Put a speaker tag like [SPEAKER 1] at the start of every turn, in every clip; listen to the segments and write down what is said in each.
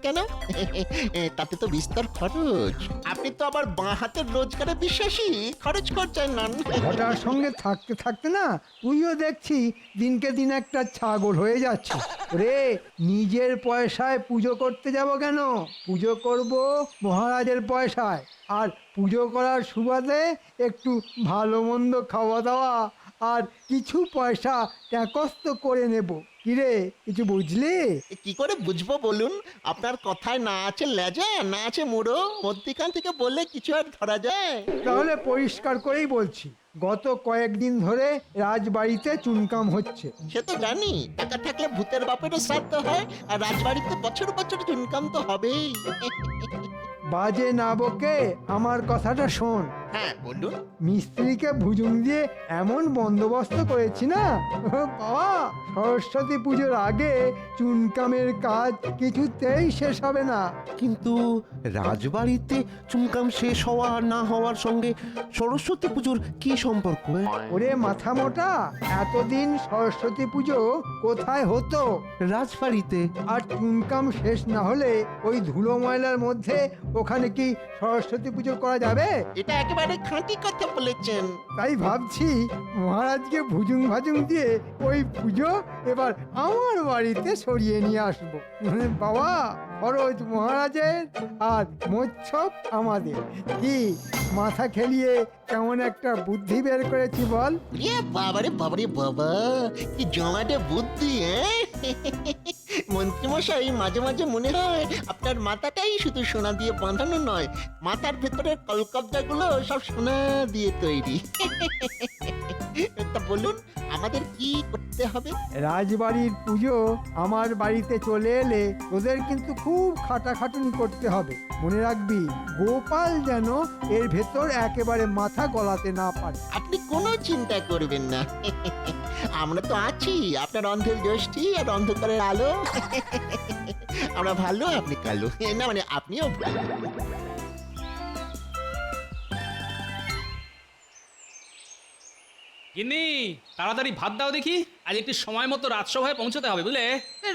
[SPEAKER 1] কেন? তাতে তো বিস্তর খরচ। আপনি তো আবার বাঁ হাতের রোজগারে বিশ্বাসী, খরচ করছেন না।
[SPEAKER 2] ঘটার সঙ্গে থাকতে থাকতে না তুইও দেখছি দিনকে দিন একটা ছাগল হয়ে যাচ্ছে রে। নিজের পয়সায় পুজো করতে যাব কেন? পুজো করব মহারাজের পয়সায়, আর পুজো করার সুবাদে একটু ভালো মন্দ খাওয়া দাওয়া আর কিছু পয়সা ট্যাকস্ত করে নেব। কিরে, কিছু বুঝলি?
[SPEAKER 1] কি করে বুঝবো বলুন? আপনার কথায় না আছে লেজা, না আছে মুড়ো, মধ্যিখান থেকে বললে কিছু আর ধরা যায়?
[SPEAKER 2] তাহলে পরিষ্কার করেই বলছি, গত কয়েকদিন ধরে রাজবাড়িতে চুনকাম হচ্ছে।
[SPEAKER 1] সে তো জানি, টাকা থাকলে ভূতের বাপেরও শ্রাদ্ধ হয়, আর রাজবাড়িতে বছর বছর ইনকাম তো হবেই।
[SPEAKER 2] বাজে না বকে আমার কথাটা শোন।
[SPEAKER 1] হ্যাঁ বলুন।
[SPEAKER 2] মিস্ত্রিকে ভুজুং দিয়ে এমন বন্দোবস্ত করেছি না বাবা, সরস্বতী পুজোর আগে চুনকামের কাজ কিছুতেই শেষ হবে না।
[SPEAKER 3] কিন্তু রাজবাড়িতে চুনকাম শেষ হওয়া আর না হওয়ার সঙ্গে সরস্বতী পুজোর কি সম্পর্ক?
[SPEAKER 2] ওরে মাথা মোটা, এতদিন সরস্বতী পুজো কোথায় হতো?
[SPEAKER 3] রাজবাড়িতে।
[SPEAKER 2] আর চুনকাম শেষ না হলে ওই ধুলো ময়লার মধ্যে ওখানে কি সরস্বতী পুজো করা যাবে?
[SPEAKER 1] এটা একেবারে খাঁটি কথা বলেছেন।
[SPEAKER 2] তাই ভাবছি মহারাজকে ভুজুং ভাজুং দিয়ে ওই পুজো এবার আমার বাড়িতে সরিয়ে নিয়ে আসবো। বাবা, খরচ মহারাজের আর মোচ্ছব আমাদের। কি মাথা খেলিয়ে কেমন একটা বুদ্ধি বের করেছি বল?
[SPEAKER 1] বাবারে বাবারে বাবা, কি জমাটে বুদ্ধি! মন্ত্রীমশাই, মাঝে মাঝে মনে হয় আপনার মাথাটাই শুধু সোনা দিয়ে বাঁধানো নয়, মাথার ভেতরের কলকবজাগুলো সব সোনা দিয়ে তৈরি। তা বলুন, আমাদের কি করতে হবে?
[SPEAKER 2] রাজবাড়ির পুজো আমার বাড়িতে চলে এলে তোদের কিন্তু খুব খাটাখাটুনি করতে হবে। মনে রাখবি, গোপাল যেন এর ভেতর একেবারে মাথা গলাতে না পারে।
[SPEAKER 1] আপনি কোনো চিন্তা করবেন না, আমরা তো আছি, আপনার অন্ধের জ্যোষ্ঠী আর অন্ধকারের আলো। আমরা ভালো, আপনি কালো, না মানে আপনিও ভালো।
[SPEAKER 4] গিন্নি, তাড়াতাড়ি ভাত দাও দেখি, আজ একটু সময় মতো রাজসভায় পৌঁছতে হবে বুঝলে।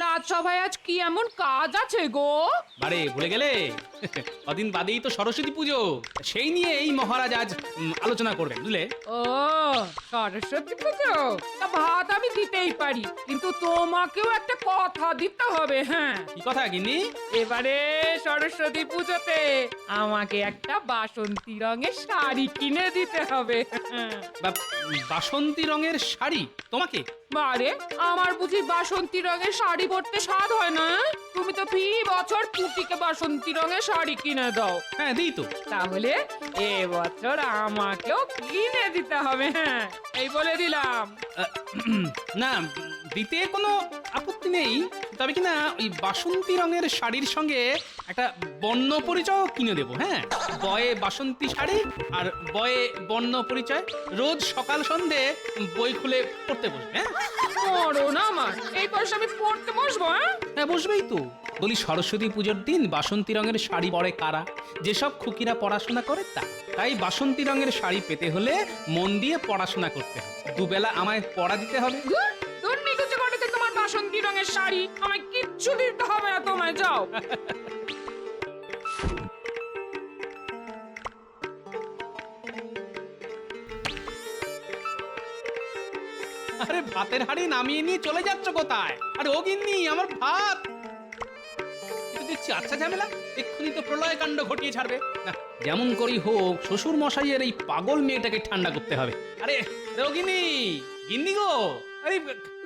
[SPEAKER 5] রাজসভায় আজ কি এমন কাজ আছে গো?
[SPEAKER 4] বারে ভুলে গেলে? কদিন বাদেই তো সরস্বতী পুজো, সেই নিয়ে এই মহারাজ আজ আলোচনা করবেন বুঝলে।
[SPEAKER 5] ও সরস্বতী পুজো, তা ভাত আমি দিতেই পারি, কিন্তু তোমাকেও একটা কথা দিতে হবে। হ্যাঁ,
[SPEAKER 4] কি কথা গিন্নি?
[SPEAKER 5] এবারে সরস্বতী পুজোতে আমাকে একটা বাসন্তী রঙের শাড়ি কিনে দিতে হবে।
[SPEAKER 4] বাসন্তী রঙের শাড়ি তোমাকে?
[SPEAKER 5] বারে, আমার বুঝি বাসন্তী রঙের শাড়ি পরতে স্বাদ হয় না? তুমি তো ফি বছর পুটিকে বাসন্তী রঙের শাড়ি কিনে দাও।
[SPEAKER 4] হ্যাঁ দিই তো।
[SPEAKER 5] তাহলে এবছর আমাকেও কিনে দিতে হবে। হ্যাঁ, এই বলে দিলাম।
[SPEAKER 4] না, দিতে কোনো আপত্তি নেই, তবে কিনা ওই বাসন্তী রঙের শাড়ির সঙ্গে একটা বর্ণ পরিচয় কিনে দেবো। হ্যাঁ, বয়ে বাসন্তী শাড়ি আর বয়ে বর্ণ পরিচয়, রোজ সকাল সন্ধে বই খুলে পড়তে বসবে। হ্যাঁ,
[SPEAKER 5] মরো না আমার, এই বয়সে আমি পড়তে বসবো?
[SPEAKER 4] হ্যাঁ বসবেই তো। বলি, সরস্বতী পুজোর দিন বাসন্তী রঙের শাড়ি পরে কারা? যেসব খুকিরা পড়াশোনা করে তা। তাই বাসন্তী রঙের শাড়ি পেতে হলে মন দিয়ে পড়াশোনা করতে হবে, দুবেলা আমায় পড়া দিতে হবে।
[SPEAKER 5] দুর্নীতি করেছে তোমার বাসন্তী রঙের শাড়ি, আমায় কিচ্ছু দিতে হবে না, তোমায় যাও।
[SPEAKER 4] আরে ভাতের হাড়ি নামিয়ে নিয়ে চলে যাচ্ছ কোথায়? আরে ও গিন্নি, আমার ভাত। এটা দেখছি আচ্ছা ঝামেলা, এক্ষুনি তো প্রলয় কাণ্ড ঘটিয়ে ছাড়বে। না, যেমন করেই হোক শ্বশুর মশাইয়ের এই পাগল মেয়েটাকে ঠান্ডা করতে হবে। আরে ও গিন্নি, গিন্নি গো, আরে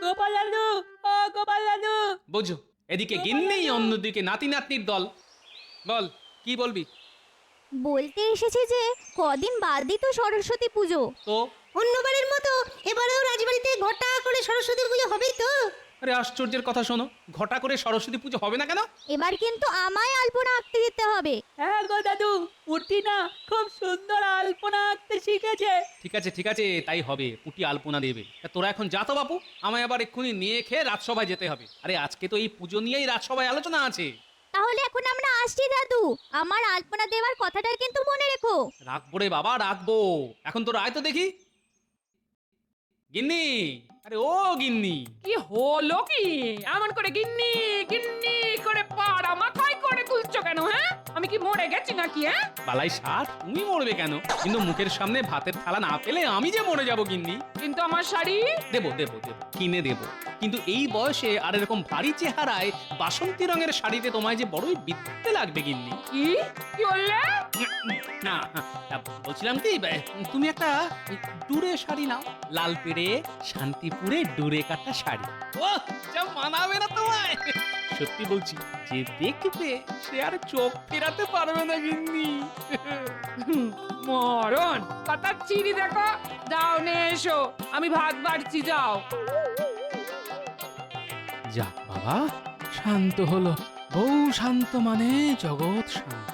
[SPEAKER 5] গোপাল দাদু, ও গোপাল দাদু।
[SPEAKER 4] বোঝো, এদিকে গিন্নি, অন্যদিকে নাতি নাতনির দল। বল, কি বলবি?
[SPEAKER 6] বলতে এসেছি যে কদিন বাদই তো সরস্বতী পুজো।
[SPEAKER 4] তো
[SPEAKER 7] অন্যবারের মতো এবারেও রাজবাড়িতে ঘটা করে সরস্বতী পুজো হবে তো?
[SPEAKER 4] আরে আশ্চর্যের কথা শোনো, ঘটা করে সরস্বতী পুজো হবে না কেন?
[SPEAKER 6] এবার কিন্তু আমায় আলপনা আঁকতে দিতে হবে।
[SPEAKER 5] হ্যাঁ গো দাদু, পুটি না খুব সুন্দর আলপনা আঁকতে শিখেছে।
[SPEAKER 4] ঠিক আছে ঠিক আছে, তাই হবে, পুটি আলপনা দেবে। তা তোরা এখন যা তো বাপু, আমায় আবার এক্ষুনি নিয়ে খেয়ে রাজসভায় যেতে হবে। আরে আজকে তো এই পুজো নিয়েই রাজসভায় আলোচনা আছে।
[SPEAKER 6] তাহলে এখন আমরা আসছি দাদু, আমার আলপনা দেওয়ার কথাটা কিন্তু মনে রেখো।
[SPEAKER 4] রাখবো রে বাবা, রাখবো। এখন তোরা আয় তো দেখি। গিন্নি, আরে ও গিন্নি।
[SPEAKER 5] কি হলো কি? এমন করে গিন্নি গিন্নি করে পাড়া মাথায় করে আমি কি মরে গেছি নাকি হ্যাঁ
[SPEAKER 4] বালাই ষাট তুমি মরবে কেন, কিন্তু মুখের সামনে ভাতের থালা না পেলে আমি যে মরে যাবো গিন্নি।
[SPEAKER 5] কিন্তু আমার শাড়ি
[SPEAKER 4] দেবো দেবো দেবো, কিনে দেবো, কিন্তু এই বয়সে আর এরকম ভারী চেহারায় বাসন্তী রঙের শাড়িতে তোমায় যে বড়ই বিদ্যে লাগবে গিন্নি।
[SPEAKER 5] কি কি বললে?
[SPEAKER 4] না, বলছিলাম কি, তুমি একটা ডুরে শাড়ি নাও, লাল পেড়ে শান্তিপুরে ডুরে কাটা শাড়ি। ও যা মানাবে না তোমায়, সত্যি বলছি, যে দেখবে সে আর চোখ ফেরাতে পারবে না গিন্নি।
[SPEAKER 5] মরণ কথা চিনি দেখো, যাও নে এসো, আমি ভাত বাড়ছি, যাও।
[SPEAKER 4] যাক বাবা, শান্ত হলো, বউ শান্ত মানে জগৎ শান্ত।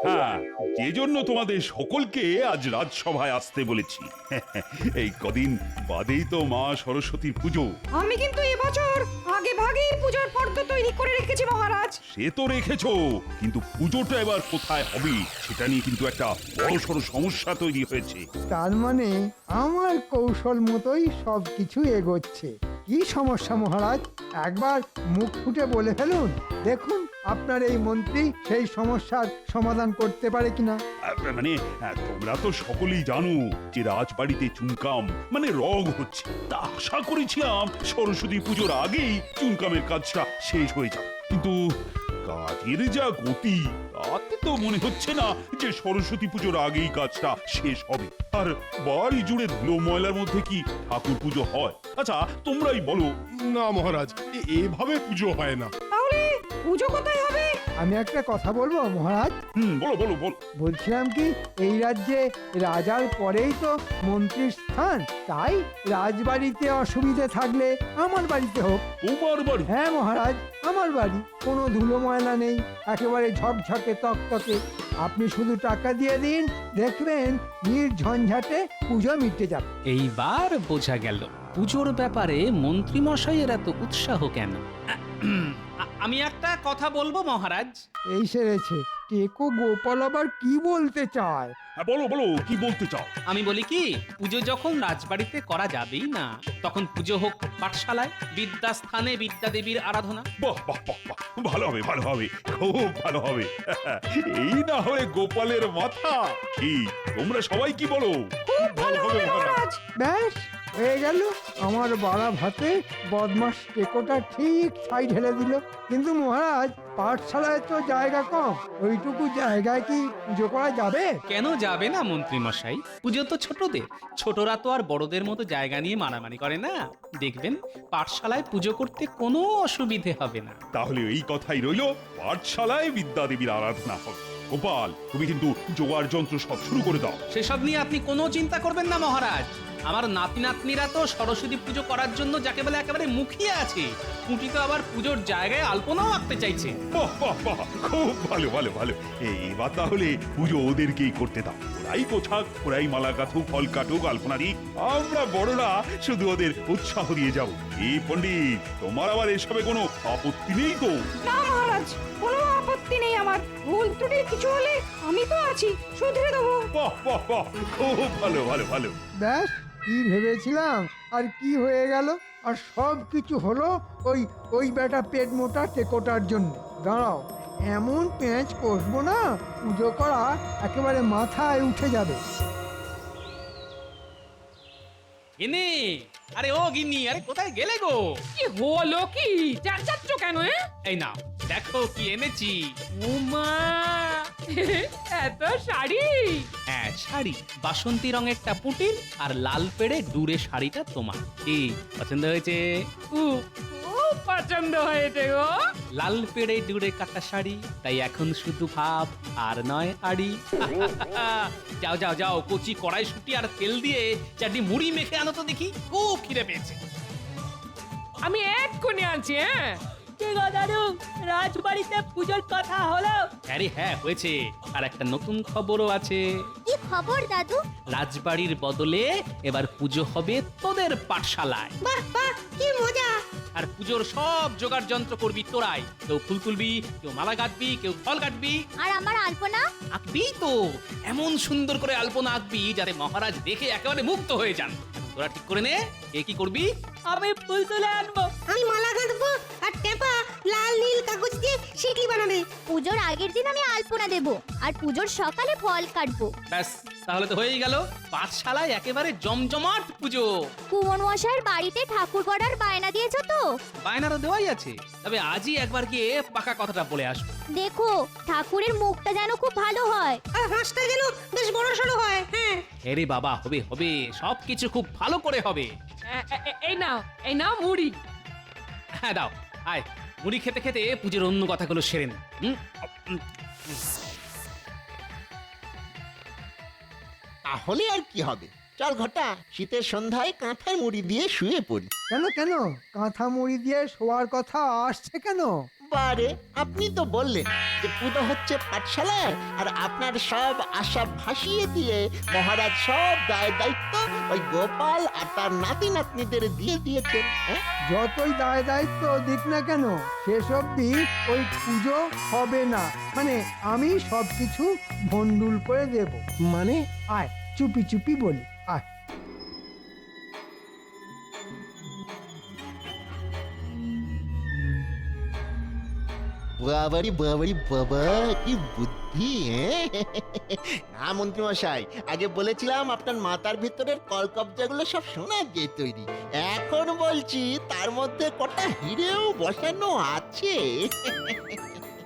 [SPEAKER 8] হ্যাঁ, যে জন্য তোমাদের সকলকে আজ রাজসভায় আসতে বলেছি। এই কদিন বাদেই তো মা সরস্বতীর পুজো।
[SPEAKER 7] আমি কিন্তু এবছর আগে ভাগেই পূজার ফর্দ তৈরি করে রেখেছি মহারাজ।
[SPEAKER 8] সে তো রেখেছো, কিন্তু পুজোটা এবার কোথায় হবে সেটা নিয়ে কিন্তু একটা বড়সড় সমস্যা তৈরি হয়েছে।
[SPEAKER 2] তার মানে আমার কৌশল মতোই সব কিছু এগোচ্ছে। কি সমস্যা মহারাজ, একবার মুখ ফুটে বলে ফেলুন, দেখুন আপনার এই মন্ত্রী সেই সমস্যার সমাধান করতে পারে কিনা।
[SPEAKER 8] মানে তোমরা তো সকলেই জানো যে রাজবাড়িতে চুনকাম মানে রগ হচ্ছে। তা আশা করেছিলাম সরস্বতী পুজোর আগেই চুনকামের কাজটা শেষ হয়ে যাবে, কিন্তু কাজের যা গতি তাতে তো মনে হচ্ছে না যে সরস্বতী পুজোর আগেই কাজটা শেষ হবে। আর বাড়ি জুড়ে ধুলো ময়লার মধ্যে কি ঠাকুর পুজো হয়? আচ্ছা তোমরাই বলো।
[SPEAKER 9] না মহারাজ, এভাবে পুজো হয় না।
[SPEAKER 7] তাহলে পুজো কোথায় হবে?
[SPEAKER 2] আমি একটা কথা বলবো মহারাজ,
[SPEAKER 8] বলো বলো বলো।
[SPEAKER 2] বলছিলাম কি, এই রাজ্যে রাজার পরেই তো মন্ত্রীর স্থান, তাই রাজবাড়িতে অসুবিধে থাকলে আমার বাড়িতে হোক।
[SPEAKER 8] তোমার বাড়ি?
[SPEAKER 2] হ্যাঁ মহারাজ, আমার বাড়ি, কোনো ধুলো ময়লা নেই, একেবারে ঝকঝকে তকতকে। আপনি শুধু টাকা দিয়ে দিন, দেখবেন নির্ঝঞ্ঝাটে পুজো মিটে যাবে।
[SPEAKER 4] এইবার বোঝা গেল পুজোর ব্যাপারে মন্ত্রী মশাইয়ের এত উৎসাহ কেন। আমি একটা কথা বলবো মহারাজ।
[SPEAKER 2] এই সেরেছে, টেকো গোপাল আবার কি বলতে চায়?
[SPEAKER 8] হ্যাঁ বলো বলো, কি বলতে চাও?
[SPEAKER 4] আমি বলি কি, পুজো যখন রাজবাড়িতে করা যাবেই না, তখন পুজো হোক পাঠশালায়, বিদ্যাস্থানে বিদ্যা দেবীর আরাধনা।
[SPEAKER 8] বাহ বাহ বাহ বাহ, ভালো হবে ভালো হবে, খুব ভালো হবে। এই না হলে গোপালের মাথা। কি তোমরা সবাই কি বলো? খুব ভালো হবে মহারাজ।
[SPEAKER 2] ব্যাস হয়ে গেল, আমার বাড়া ভাতে বদমাস টেকোটা ঠিক ছাই ঢেলে দিল। কিন্তু মহারাজ, পাঠশালায় তো জায়গা কম, ওইটুকু জায়গায় কি পুজো করা যাবে?
[SPEAKER 4] কেন যাবে না মন্ত্রী মশাই, পুজো তো ছোটদের, ছোটরা তো আর বড়দের মতো জায়গা নিয়ে মারামারি করে না। দেখবেন পাঠশালায় পুজো করতে কোনো অসুবিধে হবে না।
[SPEAKER 8] তাহলে এই কথাই রইলো, পাঠশালায় বিদ্যা দেবীর আরাধনা হবে। গোপাল, তুমি কিন্তু জোগাড় যন্ত্র সব শুরু করে দাও।
[SPEAKER 4] সেসব নিয়ে আপনি কোনো চিন্তা করবেন না মহারাজ, আমার নাতি নাতনিরা তো সরস্বতী পুজো করার জন্য যাকে বলে একেবারে মুখিয়ে আছে। কুটি তো আবার পুজোর জায়গায় আলপনাও আঁকতে চাইছে।
[SPEAKER 8] বাহ বাহ বাহ, খুব ভালো ভালো ভালো। এবার তাহলে পুজো ওদেরকেই করতে দাও। ওরাই পোছাক, ওরাই মালা গাথুক, ফল কাটুক, আলপনা দিক, আমরা বড়রা শুধু ওদের উৎসাহ দিয়ে যাবো। এই পণ্ডিত, তোমার আবার এসবে কোনো আপত্তি নেই তো?
[SPEAKER 7] না মহারাজ, কোনো আপত্তি নেই আমার। ভুল ত্রুটি কিছু হলে আমি তো আছি, শুধরে দেবো।
[SPEAKER 8] বাহ বাহ বাহ, খুব ভালো ভালো ভালো।
[SPEAKER 2] ব্যাস, কি ভেবেছিলাম আর কি হয়ে গেল, আর সব কিছু হলো ওই ওই বেটা পেট মোটা টেকোটার জন্য। দাঁড়াও, এমন পেঁচ কষবো না, পুজো করা একেবারে মাথায় উঠে যাবে।
[SPEAKER 4] গিন্নি, আরে ও গিন্নি, আরে কোথায় গেলে গো?
[SPEAKER 5] কি হলো কি, চেঁচাচ্ছ কেন?
[SPEAKER 4] এই নাও দেখো কি এনেছি।
[SPEAKER 5] উমা, এত শাড়ি?
[SPEAKER 4] হ্যাঁ শাড়ি, বাসন্তী রঙেরটা পুটির আর লাল পেড়ে ডুরে শাড়িটা তোমার। কি পছন্দ হয়েছে?
[SPEAKER 5] খুব খুব পছন্দ হয়েছে গো।
[SPEAKER 4] লাল পেড়ে ডুরে কাটা শাড়ি, তাই এখন শুধু ভাব আর নয় আড়ি। যাও যাও যাও, কচি কড়াইশুঁটি আর তেল দিয়ে চারটি মুড়ি মেখে আনো তো দেখি, খুব খিদে পেয়েছে।
[SPEAKER 5] আমি এক্ষুনি আছি। হ্যাঁ
[SPEAKER 10] দাদু, রাজবাড়িতে পুজোর কথা হলো?
[SPEAKER 4] আরে হ্যাঁ হয়েছে, আর একটা নতুন খবরও আছে।
[SPEAKER 6] কি খবর দাদু?
[SPEAKER 4] রাজবাড়ির বদলে এবার পুজো হবে তোদের পাঠশালায়।
[SPEAKER 7] বাহ বাহ, কি মজা।
[SPEAKER 4] আর পুজোর সব জোগাড় যন্ত্র করবি তোরাই। কেউ ফুল তুলবি, কেউ মালা গাঁথবি, কেউ ফল কাটবি।
[SPEAKER 6] আর আমার আলপনা?
[SPEAKER 4] আঁকবি তো, এমন সুন্দর করে আলপনা আঁকবি যাতে মহারাজ দেখে একেবারে মুগ্ধ হয়ে যান। তোরা ঠিক করে নে কে কি করবি।
[SPEAKER 10] আমি ফুল তুলে আনবো।
[SPEAKER 7] আমি মালা গাঁথবো আর টেপো
[SPEAKER 6] আগের দিন আমি আলপনা দেব আর পুজোর সকালে ফল কাটবো।
[SPEAKER 4] ব্যাস, তাহলে তো হয়েই গেল পাঠশালায় একেবারে জমজমাট পুজো।
[SPEAKER 6] কুমন মশাইয়ের বাড়িতে ঠাকুর গড়ার বায়না দিয়েছো তো?
[SPEAKER 4] বায়নারও দেওয়াই আছে, তবে আজই একবার গিয়ে পাকা কথাটা বলে আসবো।
[SPEAKER 6] দেখো ঠাকুরের মুখটা যেন খুব ভালো হয়।
[SPEAKER 7] আর হাঁসটা যেন বেশ বড় সড়ো হয়। হ্যাঁ,
[SPEAKER 4] আরে বাবা, হবে হবে, সবকিছু খুব ভালো করে হবে।
[SPEAKER 5] এই নাও মুড়ি।
[SPEAKER 4] হ্যাঁ দাও, আয় মুড়ি খেতে খেতে পুজোর অন্য কথাগুলো সেরে নে।
[SPEAKER 1] তাহলে আর কি হবে, চল ঘটা, শীতের সন্ধ্যায় কাঁথার মুড়ি দিয়ে শুয়ে পড়ি।
[SPEAKER 2] কেন কেন কাঁথা মুড়ি দিয়ে শোয়ার কথা আসছে কেন?
[SPEAKER 1] বারে, আপনি তো বললেন যে পুজো হচ্ছে পাঠশালায়, আর আপনার সব আশা ভাসিয়ে দিয়ে মহারাজ সব দায় দায়িত্ব ওই গোপাল আর তার নাতি নাতনিদের দিয়ে দিয়েছেন। হ্যাঁ,
[SPEAKER 2] যতই দায় দায়িত্ব দিক না কেন শেষ অবধি ওই পুজো হবে না, মানে আমি সবকিছু ভন্ডুল করে দেব।
[SPEAKER 3] মানে
[SPEAKER 2] আয় চুপি চুপি বলি, আয়।
[SPEAKER 1] বাবারি বাবারি বাবা, কি বুদ্ধি! না মন্ত্রী মশাই, আগে বলেছিলাম আপনার মাথার ভিতরের কলকবজাগুলো সব সোনা দিয়ে তৈরি, এখন বলছি তার মধ্যে কটা হিরেও বসানো আছে।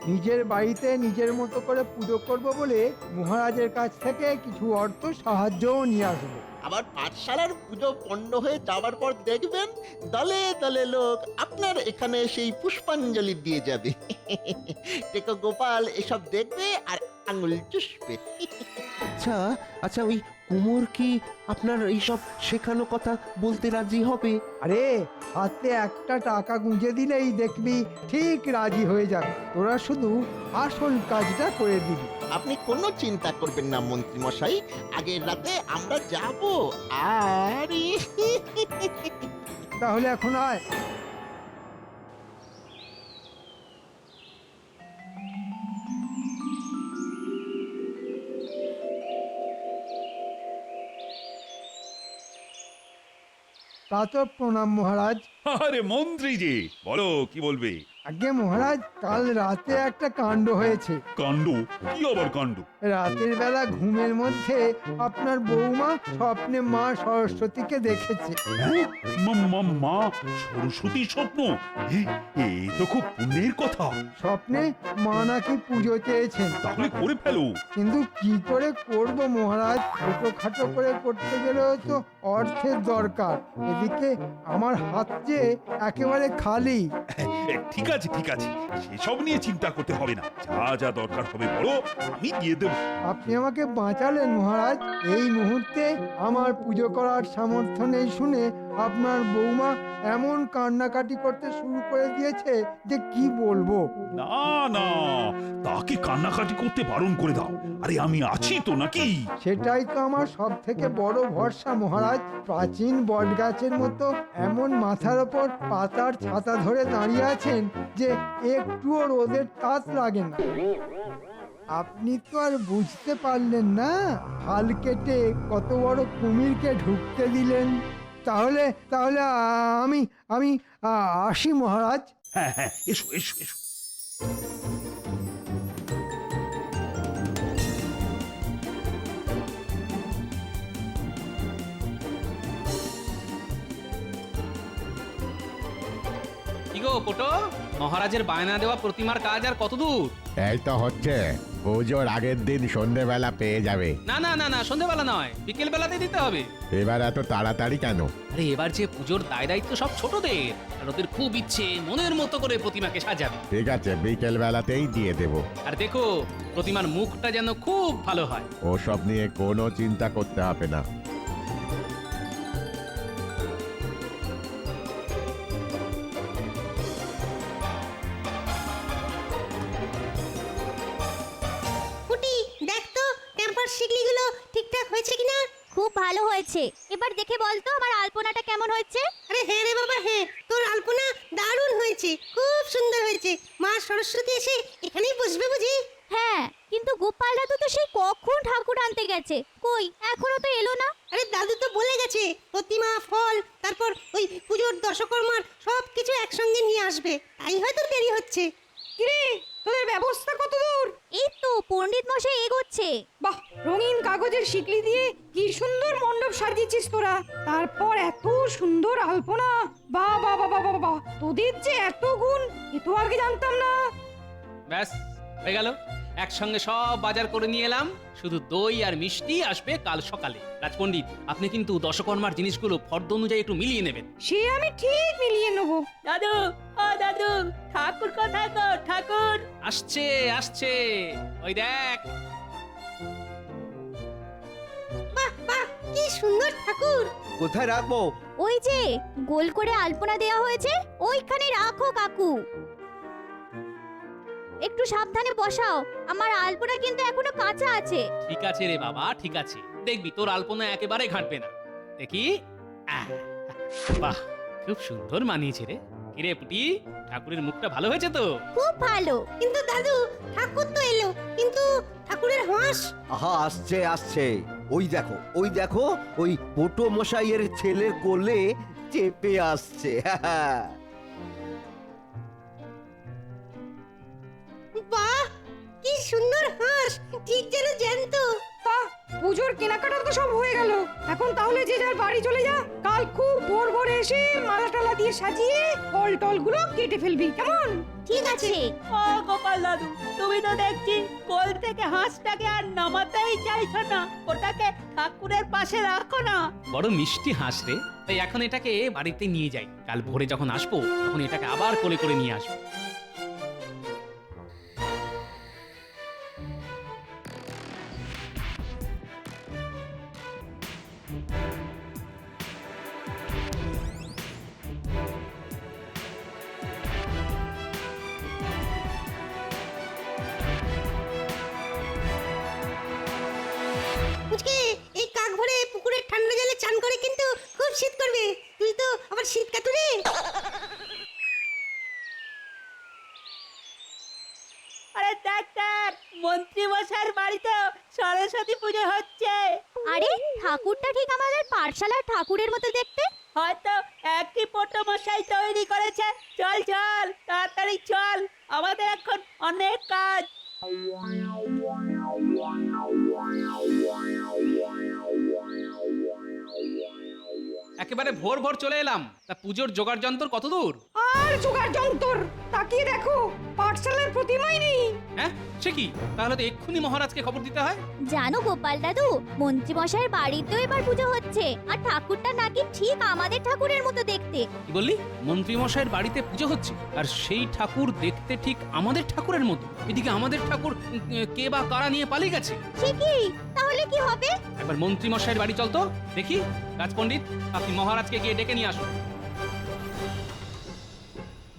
[SPEAKER 2] নিজের বাড়িতে নিজের মতো করে পুজো করব বলে মহারাজের কাছ থেকে কিছু অর্থ সাহায্যও নিয়ে আসবো।
[SPEAKER 1] আবার পাঠশালার পুজো পণ্ড হয়ে যাওয়ার পর দেখবেন দলে দলে লোক আপনার এখানে সেই পুষ্পাঞ্জলি দিয়ে যাবে। টেকো গোপাল এসব দেখবে আর আঙুল চুষবে।
[SPEAKER 3] আচ্ছা আচ্ছা, ওই কুমোর কি আপনার এইসব শেখানো কথা বলতে রাজি হবে?
[SPEAKER 2] আরে হাতে একটা টাকা গুঁজে দিলেই দেখবি ঠিক রাজি হয়ে যাবে, তোরা শুধু আসল কাজটা করে দিবি।
[SPEAKER 1] আপনি কোনো চিন্তা করবেন না মন্ত্রী মশাই, আগের রাতে আমরা যাব। আর
[SPEAKER 2] তাহলে এখন আয়। তা তো প্রণাম মহারাজ।
[SPEAKER 8] আরে মন্ত্রী যে, বলো কি বলবে?
[SPEAKER 2] আগে মহারাজ, কাল রাতে একটা কাণ্ড হয়েছে।
[SPEAKER 8] কাণ্ড? কি আবার কাণ্ড?
[SPEAKER 2] রাতের বেলা ঘুমের মধ্যে আপনার বৌমা স্বপ্নে মা সরস্বতীকে দেখেছে।
[SPEAKER 8] হ্যাঁ? মা সরস্বতী স্বপ্ন? এ তো খুব পুণ্যের কথা।
[SPEAKER 2] স্বপ্নে মা নাকি পুজো চেয়েছেন,
[SPEAKER 8] তাহলে করে ফেলো।
[SPEAKER 2] কিন্তু কি করে করব মহারাজ? ছোটখাটো করে করতে গেলেও তো অর্থের দরকার, এদিকে আমার হাত যে একেবারে খালি।
[SPEAKER 8] ঠিক আছে ঠিক আছে, সেসব নিয়ে চিন্তা করতে হবে না, যা যা দরকার হবে বলো, আমি দিয়ে দেবো।
[SPEAKER 2] আপনি আমাকে বাঁচালেন মহারাজ। এই মুহূর্তে আমার পুজো করার সামর্থ্য নেই শুনে আপনার বৌমা এমন কান্নাকাটি করতে শুরু করে দিয়েছে যে কি বলবো।
[SPEAKER 8] না না, তাকে কান্নাকাটি করতে বারণ করে দাও। আরে আমি আছি তো নাকি?
[SPEAKER 2] সেটাই তো আমার সব থেকে বড় ভরসা মহারাজ। প্রাচীন বটগাছের মতো এমন মাথার ওপর পাতার ছাতা ধরে দাঁড়িয়ে আছেন যে একটুও রোদের তাপ লাগে না। আপনি তো আর বুঝতে পারলেন না, হাল কেটে কত বড় কুমিরকে ঢুকতে দিলেন। তাহলে তাহলে আমি আমি আসি মহারাজ।
[SPEAKER 8] হ্যাঁ হ্যাঁ, এসো এসো এসো।
[SPEAKER 4] কি গো পোটো, মহারাজের বায়না দেওয়া প্রতিমার কাজ আর কত দূর?
[SPEAKER 11] এই তো হচ্ছে, পুজোর আগের দিন সন্ধেবেলা পেয়ে যাবে।
[SPEAKER 4] না না না না, সন্ধ্যেবেলা নয়, বিকেল বেলাতে দিতে হবে।
[SPEAKER 11] এবার এত তাড়াতাড়ি কেন?
[SPEAKER 4] আরে এবার যে পুজোর দায় দায়িত্ব সব ছোটদের, আর ওদের খুব ইচ্ছে মনের মতো করে প্রতিমাকে সাজাবে।
[SPEAKER 11] ঠিক আছে, বিকেল বেলাতেই দিয়ে দেব।
[SPEAKER 4] আর দেখো প্রতিমার মুখটা যেন খুব ভালো হয়।
[SPEAKER 11] ওসব নিয়ে কোনো চিন্তা করতে হবে না।
[SPEAKER 7] দেখ তো টেম্পার শিকলিগুলো ঠিকঠাক হয়েছে কিনা।
[SPEAKER 6] খুব ভালো হয়েছে। এবার দেখে বল তো আমার আলপনাটা কেমন হয়েছে?
[SPEAKER 7] আরে হ্যাঁ রে বাবা, হ্যাঁ, তোর আলপনা দারুণ হয়েছে, খুব সুন্দর হয়েছে। মা সরস্বতী এসে এখানেই বসবে বুঝি?
[SPEAKER 6] হ্যাঁ, কিন্তু গোপাল দাদু তো সেই কখন ঠাকুর আনতে গেছে, কই এখনো তো এলো না।
[SPEAKER 7] আরে দাদু তো বলে গেছে প্রতিমা, ফল, তারপর ওই পুজোর দশকর্মার সব কিছু একসঙ্গে নিয়ে আসবে, তাই হয়তো দেরি হচ্ছে। কিরে
[SPEAKER 12] তোদের ব্যবস্থা কত দূর?
[SPEAKER 6] এই তো পণ্ডিত মশাই এগোচ্ছে।
[SPEAKER 12] বাহ, রঙিন কাগজের শিকলি দিয়ে কি সুন্দর মণ্ডপ সাজিয়েছিস তোরা। তারপর এত সুন্দর আলপনা। বাহ বাহ বাহ বাহ বাহ, তোদের যে এত গুণ, এ তো আগে জানতাম না।
[SPEAKER 4] ব্যাস হয়ে গেল, একসঙ্গে সব বাজার করে নিয়ে এলাম। শুধু দই আর মিষ্টি আসবে কাল সকালে। রাজপণ্ডিত, আপনি কিন্তু দশকর্মার জিনিসগুলো ফর্দ অনুযায়ী একটু মিলিয়ে নেবেন।
[SPEAKER 12] সে আমি ঠিক মিলিয়ে নেবো।
[SPEAKER 10] দাদু, ও দাদু, ঠাকুর কোথায় গো? ঠাকুর
[SPEAKER 4] আসছে আসছে, ওই দেখ।
[SPEAKER 7] বাহ বাহ, কি সুন্দর ঠাকুর।
[SPEAKER 3] কোথায় রাখবো?
[SPEAKER 6] ওই যে গোল করে আলপনা দেয়া হয়েছে, ওইখানে রাখো কাকু। একটু সাবধানে বসাও, আমার আলপনা কিন্তু এখনো কাঁচা আছে।
[SPEAKER 4] ঠিক আছে রে বাবা, ঠিক আছে, দেখবি তোর আলপনা একেবারে ঘাটবে না। দেখি, আহ, বাহ, খুব সুন্দর মানিয়েছে রে। কিরে পুটি, ঠাকুরের মুখটা ভালো হয়েছে তো?
[SPEAKER 6] খুব ভালো।
[SPEAKER 7] কিন্তু দাদু, ঠাকুর তো এলো, কিন্তু ঠাকুরের হাঁস।
[SPEAKER 3] আহা, আসছে আসছে, ওই দেখো ওই দেখো, ওই পোটো মশাইয়ের ছেলের কোলে চেপে আসছে।
[SPEAKER 7] বাহ, কি সুন্দর হাঁস, ঠিক যেন জ্যান্ত।
[SPEAKER 12] তা পুজোর কেনাকাটা তো সব হয়ে গেল, এখন তাহলে যে যার বাড়ি চলে যা। কাল খুব ভোর ভোরে এসে মালা টালা দিয়ে সাজিয়ে ফল টল গুলো কেটে ফেলবি, কেমন?
[SPEAKER 6] ঠিক আছে।
[SPEAKER 10] ও গোপাল দাদু, তুমি তো দেখছি কোল থেকে হাঁসটাকে আর নামাতেই চাইছো না। ওটাকে ঠাকুরের পাশে রাখো না।
[SPEAKER 4] বড় মিষ্টি হাঁস রে, তাই এখন এটাকে বাড়িতে নিয়ে যাই। কাল ভোরে যখন আসবো তখন এটাকে আবার কোলে করে নিয়ে আসবো।
[SPEAKER 7] বুঝকে, এই কাক ভরে পুকুরের ঠান্ডা জলে চান করে কিন্তু খুব শীত করবে। তুই তো আবার শীত কাতুরে।
[SPEAKER 10] আরে দেখ দেখ, মন্ত্রী মশাইয়ের বাড়িতে সরস্বতী পুজো হচ্ছে।
[SPEAKER 6] আরে ঠাকুরটা ঠিক আমাদের পাঠশালার ঠাকুরের মতো দেখতে।
[SPEAKER 10] হয়তো একই পোটো মশাই তৈরি করেছে। চল চল, তাড়াতাড়ি চল, আমাদের এখন অনেক কাজ।
[SPEAKER 4] একেবারে ভোর ভোর চলে এলাম। তা পুজোর জোগাড় যন্ত্র কত দূর?
[SPEAKER 12] আর জোগাড় যন্তর, তাকিয়ে দেখো, পাঠশালার প্রতিমাই নেই।
[SPEAKER 4] হ্যাঁ, সে কি? তাহলে তো এক্ষুনি মহারাজকে খবর দিতে হয়।
[SPEAKER 6] জানো গোপাল দাদু, মন্ত্রী মশাইয়ের বাড়িতেও এবার পুজো হচ্ছে, আর ঠাকুরটা নাকি ঠিক আমাদের ঠাকুরের মতো দেখতে।
[SPEAKER 4] কি বললি? মন্ত্রী মশাইয়ের বাড়িতে পুজো হচ্ছে, আর সেই ঠাকুর দেখতে ঠিক আমাদের ঠাকুরের মতো? এদিকে আমাদের ঠাকুর কে বা কারা নিয়ে পালিয়ে গেছে।
[SPEAKER 6] সে কি? তাহলে কি হবে?
[SPEAKER 4] একবার মন্ত্রী মশাইয়ের বাড়ি চল তো দেখি। রাজপণ্ডিত, আপনি মহারাজকে গিয়ে ডেকে নিয়ে আসুন।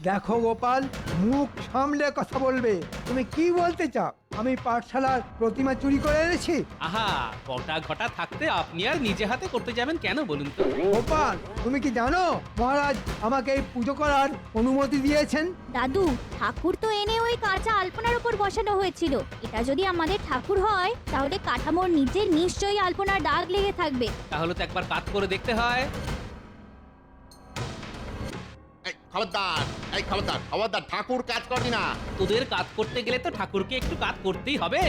[SPEAKER 2] দেখো গোপাল, মুখ সামলে কথা বলবে। তুমি কি বলতে চাও? আমি পাঠশালার প্রতিমা চুরি করে এনেছি?
[SPEAKER 4] আহা, কটা ঘটা থাকতে আপনি আর নিজে হাতে করতে যাবেন কেন বলুন তো?
[SPEAKER 2] গোপাল, তুমি কি জানো মহারাজ আমাকে এই পুজো করার অনুমতি দিয়েছেন?
[SPEAKER 6] দাদু, ঠাকুর তো এনে ওই কাঁচা আলপনার উপর বসানো হয়েছিল। এটা যদি আমাদের ঠাকুর হয়, তাহলে কাঠামোর নিচে নিশ্চয়ই আলপনার দাগ লেগে থাকবে।
[SPEAKER 4] তাহলে তো একবার কাজ করে দেখতে হয়।
[SPEAKER 1] খবরদার, এই খবরদার, খবরদার, ঠাকুর কাজ করবি না।
[SPEAKER 4] তোদের কাজ করতে গেলে তো ঠাকুরকে একটু কাজ করতেই হবে।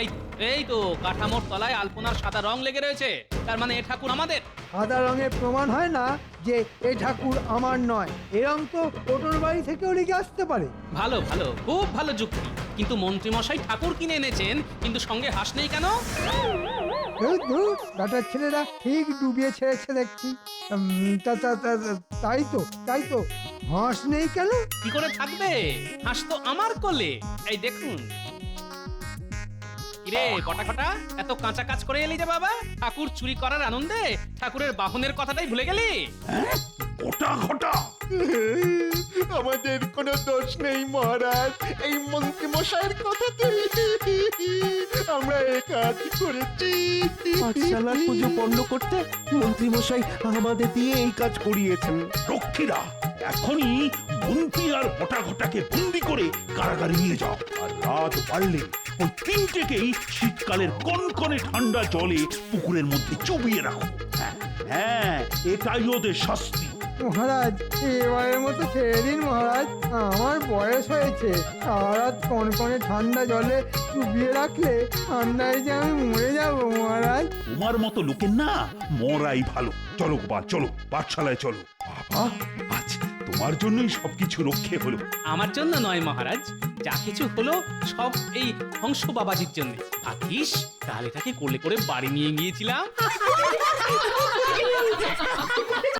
[SPEAKER 4] এই এই তো কাঠামোর তলায় আলপনার সাদা রং লেগে রয়েছে, তার মানে এ ঠাকুর আমাদের।
[SPEAKER 2] সাদা রঙের প্রমাণ হয় না যে এই ঠাকুর আমার নয়। এই রং তো ওটোর বাড়ি থেকেও লেগে আসতে পারে।
[SPEAKER 4] ভালো ভালো, খুব ভালো যুক্তি। কিন্তু মন্ত্রী মশাই ঠাকুর কিনে এনেছেন, কিন্তু সঙ্গে হাঁস নেই কেন?
[SPEAKER 2] বেটার ছেলেরা ঠিক ডুবিয়ে ছেড়েছে দেখছি। তাই তো হাঁস নেই কেন?
[SPEAKER 4] কি করে থাকবে? হাঁস তো আমার কোলে। এই দেখুন। কিরে কটা কটা, এত কাঁচা কাজ করে এলি যে বাবা? ঠাকুর চুরি করার আনন্দে ঠাকুরের বাহনের কথাটাই ভুলে গেলি?
[SPEAKER 8] ওটা ঘটা,
[SPEAKER 1] আমাদের কোনো দোষ নেই মহারাজ, এই মন্ত্রী মশাইয়ের কথাতে আমরা এই কাজ করেছি।
[SPEAKER 3] পাঠশালার পুজো বন্ধ করতে মন্ত্রী মশাই আমাদের দিয়ে এই কাজ করিয়েছেন।
[SPEAKER 8] রক্ষীরা এখনই মন্ত্রী আর বটা ঘটাকে বন্দি করে কারাগারে নিয়ে যাও। আর রাত বাড়লে ওই তিনটেকেই শীতকালের কনকনে ঠান্ডা জলে পুকুরের মধ্যে চুবিয়ে রাখো। হ্যাঁ, এটাই ওদের শাস্তি।
[SPEAKER 2] মহারাজ এবারের মতো ছেড়ে দিন মহারাজ, আমার বয়স হয়েছে। সারা রাত কনকনে ঠান্ডা জলে চুবিয়ে রাখলে ঠান্ডায় যে আমি মরে যাবো মহারাজ।
[SPEAKER 8] তোমার মতো লোকের না মরাই ভালো। চলো গোপাল, চলো পাঠশালায় চলো। বাবা, আজ তোমার জন্যই সবকিছু রক্ষে হলো।
[SPEAKER 4] আমার জন্য নয় মহারাজ, যা কিছু হলো সব এই হংস বাবাজির জন্য। ভাগ্যিস তাহলে এটাকে কোলে করে বাড়ি নিয়ে গিয়েছিলাম।